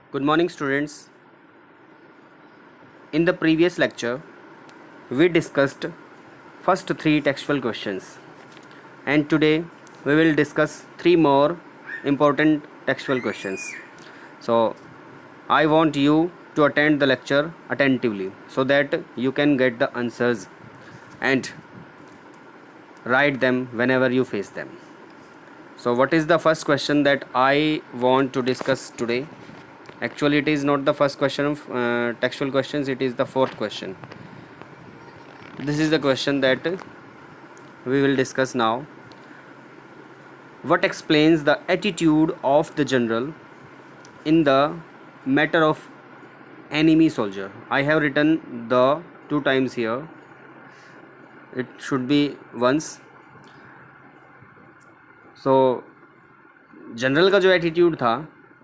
Good morning, students. In the previous lecture, we discussed first three textual questions, and today we will discuss three more important textual questions. So, I want you to attend the lecture attentively so that you can get the answers and write them whenever you face them. So, what is the first question that I want to discuss today? Actually, it is not the first question of textual questions, it is the fourth question. This is the question that we will discuss now. What explains the attitude of the general in the matter of enemy soldier? I have written the two times here. It should be once. So general का जो attitude था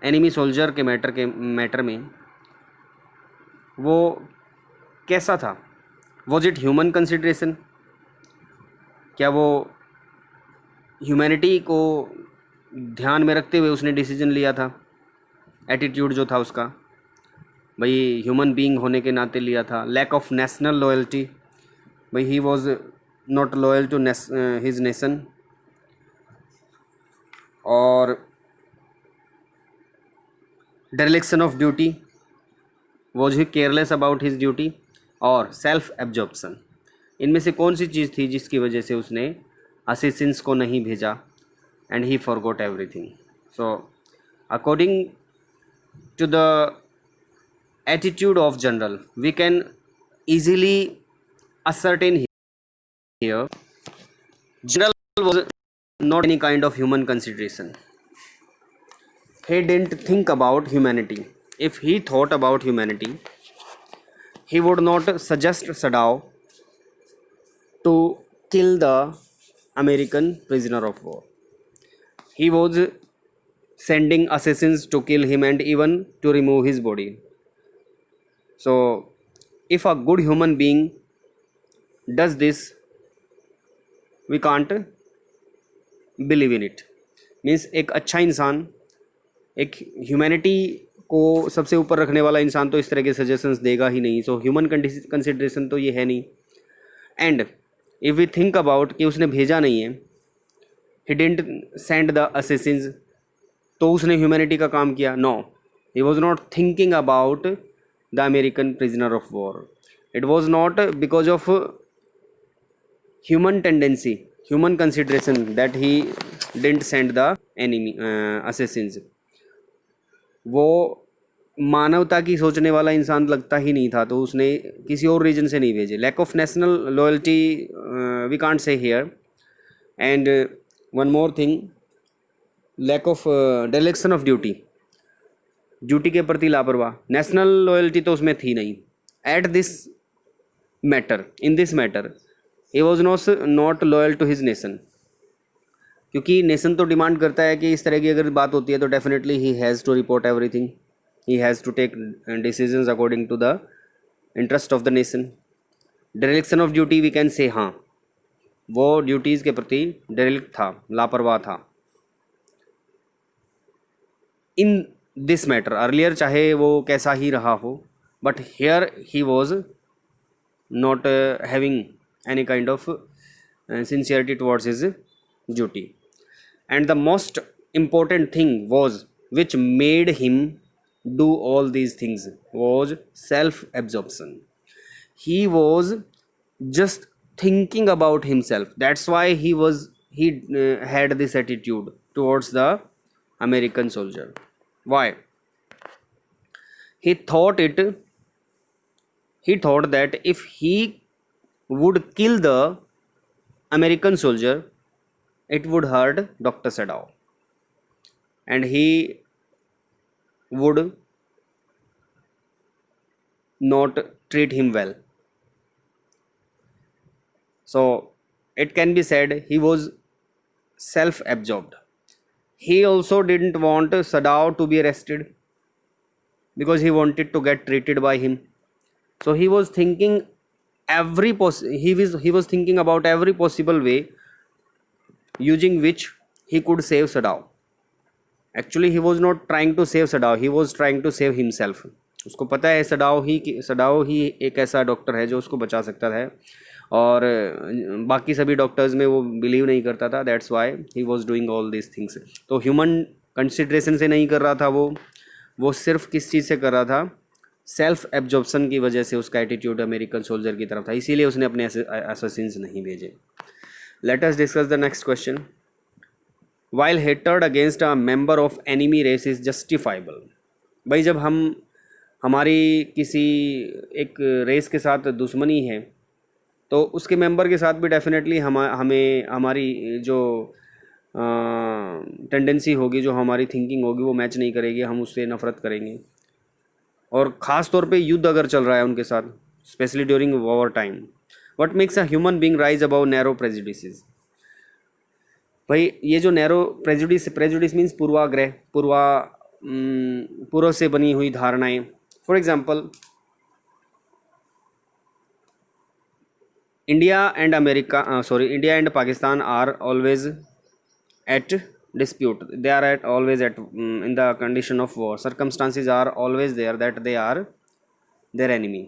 enemy soldier के matter में वो कैसा था? Was it human consideration? क्या वो ह्यूमैनिटी को ध्यान में रखते हुए उसने डिसीजन लिया था? एटीट्यूड जो था उसका भाई ह्यूमन बीइंग होने के नाते लिया था. लैक ऑफ नेशनल लॉयल्टी, भाई he was not loyal to his nation. और dereliction of duty, was he careless about his duty. और सेल्फ एब्जॉर्प्शन, इनमें से कौन सी चीज़ थी जिसकी वजह से उसने असिसिन्स को नहीं भेजा and he forgot everything? So according to the attitude of general, we can easily ascertain here general was not any kind of human consideration. He didn't think about humanity. If he thought about humanity, he would not suggest Sadao to kill the American prisoner of war. He was sending assassins to kill him and even to remove his body. So if a good human being does this, we can't believe in it. Means एक अच्छा इंसान, एक humanity को सबसे ऊपर रखने वाला इंसान तो इस तरह के सजेशंस देगा ही नहीं. सो ह्यूमन कंसिडरेशन तो ये है नहीं. And if we think about कि उसने भेजा नहीं है, he didn't send the assassins, तो उसने ह्यूमैनिटी का काम किया? No, he was not thinking about the American prisoner of war. It was not because of human tendency, human consideration that he didn't send the enemy assassins. वो मानवता की सोचने वाला इंसान लगता ही नहीं था, तो उसने किसी और रीजन से नहीं भेजे. Lack of national loyalty we can't say here. And one more thing, lack of dereliction of duty, duty के प्रति लापरवाह. नेशनल लॉयल्टी तो उसमें थी नहीं. At this matter, in this matter, he was not loyal to his nation. क्योंकि nation तो demand करता है कि इस तरह की अगर बात होती है तो definitely he has to report everything, he has to take decisions according to the interest of the nation. Dereliction of duty we can say, हाँ वो ड्यूटीज़ के प्रति डेरेक्ट था, लापरवाह था. इन दिस मैटर, अर्लियर चाहे वो कैसा ही रहा हो, but here he was not having any kind of sincerity towards his duty. And the most important thing was which made him do all these things was self absorption. He was just thinking about himself. That's why he had this attitude towards the American soldier. Why? He thought that if he would kill the American soldier, it would hurt Dr. Sadao and he would not treat him well. So it can be said he was self-absorbed. He also didn't want Sadao to be arrested because he wanted to get treated by him. So he was thinking he was thinking about every possible way using which he could save Sadao. Actually he was not trying to save Sadao, he was trying to save himself. उसको पता है सडाव ही एक ऐसा doctor है जो उसको बचा सकता है, और बाकी सभी डॉक्टर्स में वो बिलीव नहीं करता था। That's why he was doing all this things. तो ह्यूमन कंसिड्रेशन से नहीं कर रहा था वो सिर्फ किस चीज़ से कर रहा था, सेल्फ एब्जॉर्प्शन की वजह से उसका एटीट्यूड अमेरिकन सोल्जर की तरफ था, इसीलिए उसने अपने असैसिन्स नहीं भेजे। Let us discuss the next question. While hatred against a member of enemy race is justifiable. भाई जब हमारी किसी एक रेस के साथ दुश्मनी है तो उसके मेंबर के साथ भी डेफिनेटली हमें हमारी जो टेंडेंसी होगी, जो हमारी थिंकिंग होगी वो मैच नहीं करेगी, हम उससे नफ़रत करेंगे। और ख़ास तौर पे युद्ध अगर चल रहा है उनके साथ, specially during war time. What makes a human being rise above narrow prejudices. भाई ये जो नैरो प्रेजुडिस मीन्स पूर्वाग्रह, पूर्व से बनी हुई धारणाएं। For example, India and Pakistan are always at dispute, they are at always at in the condition of war, circumstances are always there that they are their enemy,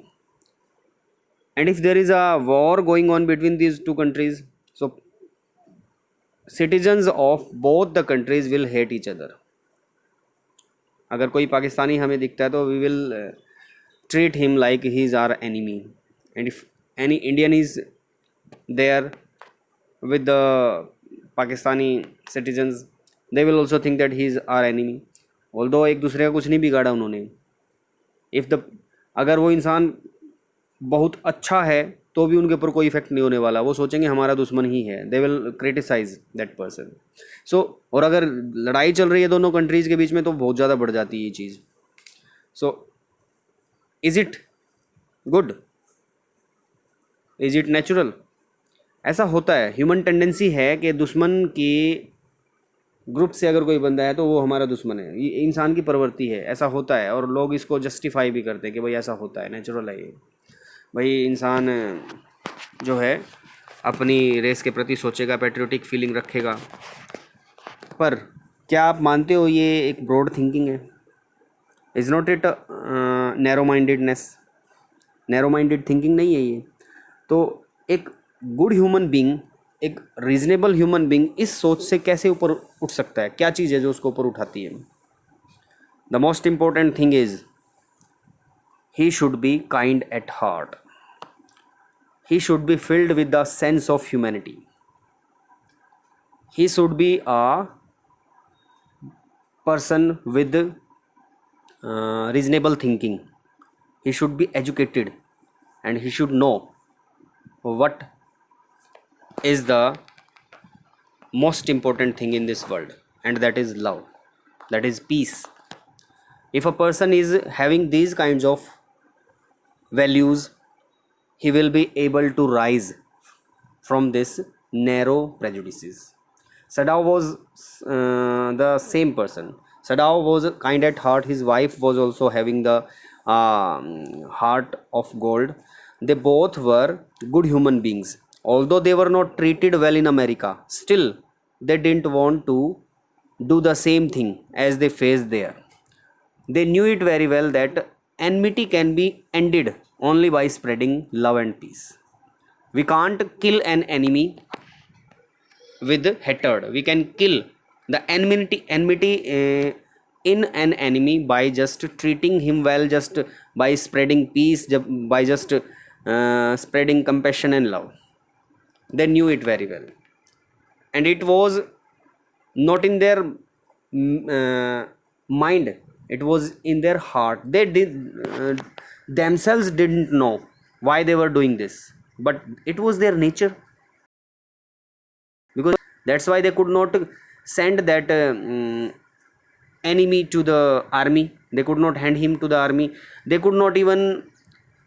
and if there is a war going on between these two countries, so citizens of both the countries will hate each other. अगर कोई पाकिस्तानी हमें दिखता है तो we will treat him like he is our enemy, and if any Indian is there with the Pakistani citizens, they will also think that he is our enemy, although एक दूसरे का कुछ नहीं बिगाड़ा उन्होंने। अगर वो इंसान बहुत अच्छा है तो भी उनके ऊपर कोई इफेक्ट नहीं होने वाला, वो सोचेंगे हमारा दुश्मन ही है, they will criticize that person. So और अगर लड़ाई चल रही है दोनों कंट्रीज़ के बीच में तो बहुत ज़्यादा बढ़ जाती है ये चीज़। So is it good, is it natural? ऐसा होता है, ह्यूमन टेंडेंसी है कि दुश्मन की ग्रुप से अगर कोई बंदा है तो वो हमारा दुश्मन है, ये इंसान की प्रवृत्ति है, ऐसा होता है। और लोग इसको जस्टिफाई भी करते हैं कि भाई ऐसा होता है, नेचुरल है ये। भाई इंसान जो है अपनी रेस के प्रति सोचेगा, पैट्रियोटिक फीलिंग रखेगा। पर क्या आप मानते हो ये एक ब्रॉड थिंकिंग है? Is not it narrow mindedness? Narrow minded thinking नहीं है ये। तो एक गुड ह्यूमन बीइंग, एक रीजनेबल ह्यूमन बीइंग इस सोच से कैसे ऊपर उठ सकता है? क्या चीज़ है जो उसको ऊपर उठाती है? The most important thing is he should be kind at heart, he should be filled with the sense of humanity, he should be a person with reasonable thinking, he should be educated and he should know what is the most important thing in this world, and that is love, that is peace. If a person is having these kinds of values, he will be able to rise from this narrow prejudices. Sadao was the same person. Sadao was kind at heart. His wife was also having the heart of gold. They both were good human beings. Although they were not treated well in America, still they didn't want to do the same thing as they faced there. They knew it very well that enmity can be ended only by spreading love and peace. We can't kill an enemy with hatred. We can kill the enmity in an enemy by just treating him well, just by spreading peace, by just spreading compassion and love. They knew it very well, and it was not in their mind, it was in their heart. They themselves didn't know why they were doing this, but it was their nature, because that's why they could not send that enemy to the army. They could not hand him to the army. They could not even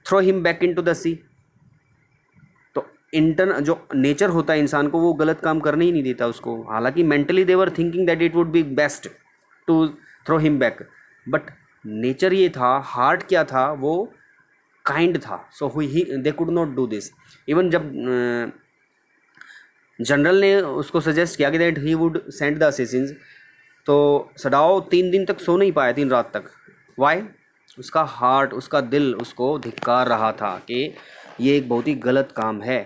throw him back into the sea. तो जो nature होता है इंसान को, वो गलत काम करने ही नहीं देता उसको। हालांकि mentally they were thinking that it would be best to throw him back, but nature ये था, हार्ट क्या था, वो काइंड था। So they could not do this. Even जब जनरल ने उसको सजेस्ट किया कि that he would send the assassins, तो सडाओ 3 दिन तक सो नहीं पाया, 3 रात तक। वाई? उसका हार्ट, उसका दिल उसको धिक्कार रहा था कि ये एक बहुत ही गलत काम है,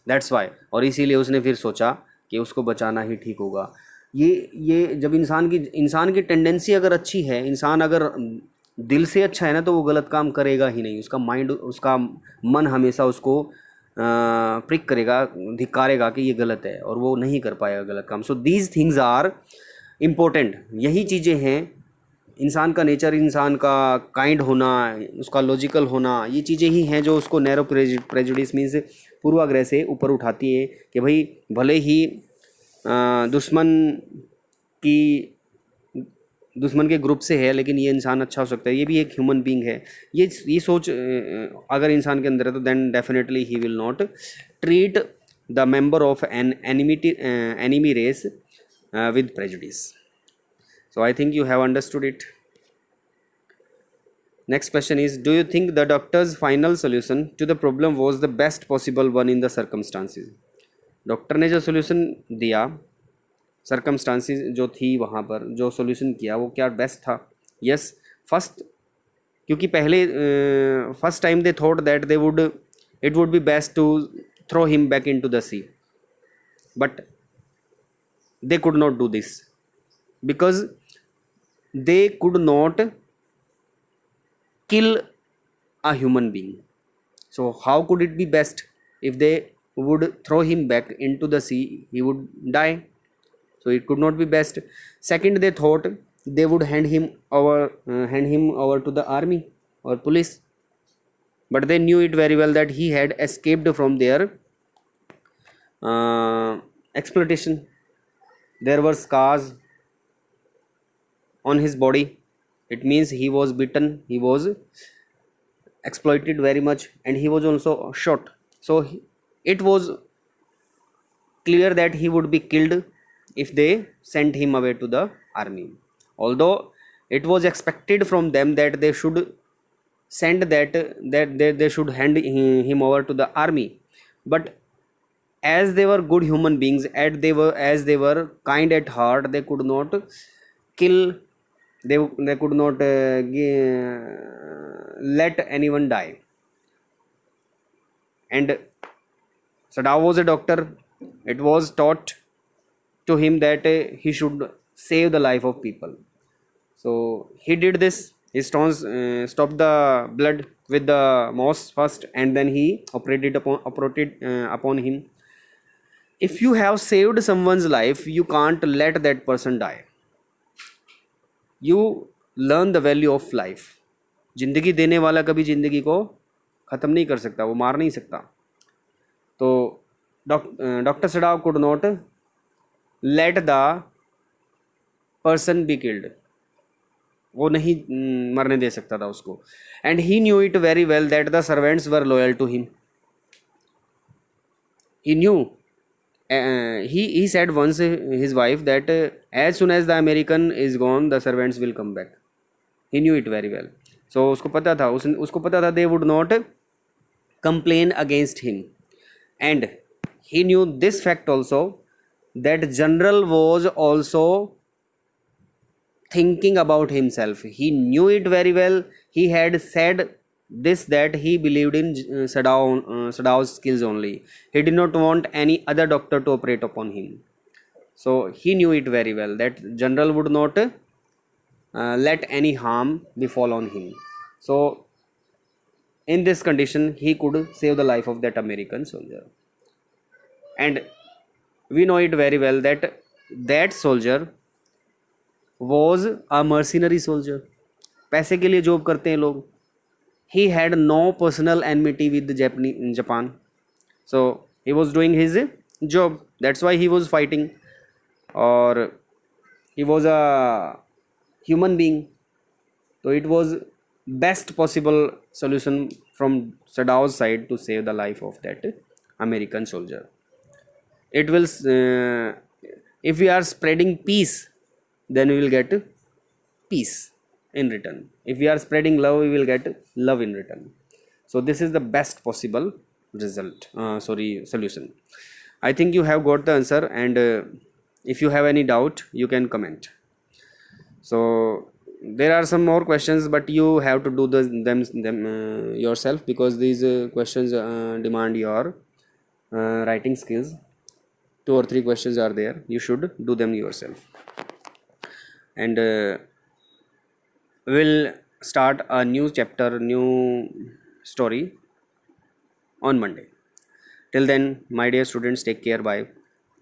दैट्स वाई। और इसीलिए उसने फिर सोचा कि उसको बचाना ही ठीक होगा। ये जब इंसान की टेंडेंसी अगर अच्छी है, इंसान अगर दिल से अच्छा है ना, तो वो गलत काम करेगा ही नहीं। उसका माइंड, उसका मन हमेशा उसको प्रिक करेगा, धिक्कारेगा कि ये गलत है, और वो नहीं कर पाएगा गलत काम। So these things are important. यही चीज़ें हैं, इंसान का नेचर, इंसान का काइंड होना, उसका लॉजिकल होना, ये चीज़ें ही हैं जो उसको नैरो प्रेजुडिस मीन्स पूर्वाग्रह से ऊपर उठाती है कि भाई भले ही दुश्मन की दुश्मन के ग्रुप से है, लेकिन ये इंसान अच्छा हो सकता है, ये भी एक ह्यूमन बीइंग है। ये सोच अगर इंसान के अंदर है, तो then definitely he will not treat the member of an enemy race with prejudice. So I think you have understood it. Next question is, do you think the doctor's final solution to the problem was the best possible one in the circumstances? Doctor ने जो solution दिया, circumstances जो थी वहाँ पर जो solution किया, वो क्या बेस्ट था? यस, फर्स्ट, क्योंकि पहले first time they thought that it would be best to throw him back into the sea, but they could not do this because they could not kill a human being. So how could it be best? If they would throw him back into the sea, he would die. So it could not be best. Second, they thought they would hand him over to the army or police, but they knew it very well that he had escaped from their exploitation. There were scars on his body. It means he was beaten, he was exploited very much, and he was also shot. So it was clear that he would be killed if they sent him away to the army. Although it was expected from them that they should send they should hand him over to the army, but as they were good human beings, as they were kind at heart, they could not kill, they could not let anyone die. And Sadao was a doctor. It was taught to him that he should save the life of people. So he did this. He stopped the blood with the moss first, and then he operated upon him. If you have saved someone's life, you can't let that person die. You learn the value of life. जिंदगी देने वाला कभी जिंदगी को ख़त्म नहीं कर सकता, वो मार नहीं सकता। तो doctor Sadao could not let the person be killed, वो नहीं मरने दे सकता था उसको। And he knew it very well that the servants were loyal to him. He knew, he said once his wife that as soon as the American is gone, the servants will come back. He knew it very well. So उसको पता था, उसको पता था they would not complain against him. And he knew this fact also, that general was also thinking about himself. He knew it very well. He had said this, that he believed in Sadao's skills only. He did not want any other doctor to operate upon him. So he knew it very well that general would not let any harm befall on him. So in this condition, he could save the life of that American soldier. And we know it very well that that soldier was a mercenary soldier. पैसे के लिए job करते हैं लोग। He had no personal enmity with Japan. So he was doing his job. That's why he was fighting. Or he was a human being. So it was best possible solution from Sadao's side to save the life of that American soldier. It will, if we are spreading peace, then we will get peace in return. If we are spreading love, we will get love in return. So this is the best possible solution. I think you have got the answer, and if you have any doubt, you can comment. So there are some more questions, but you have to do them yourself, because these questions demand your writing skills. 2 or 3 questions are there, you should do them yourself. And we'll start a new chapter, new story on Monday. Till then, my dear students, take care. Bye.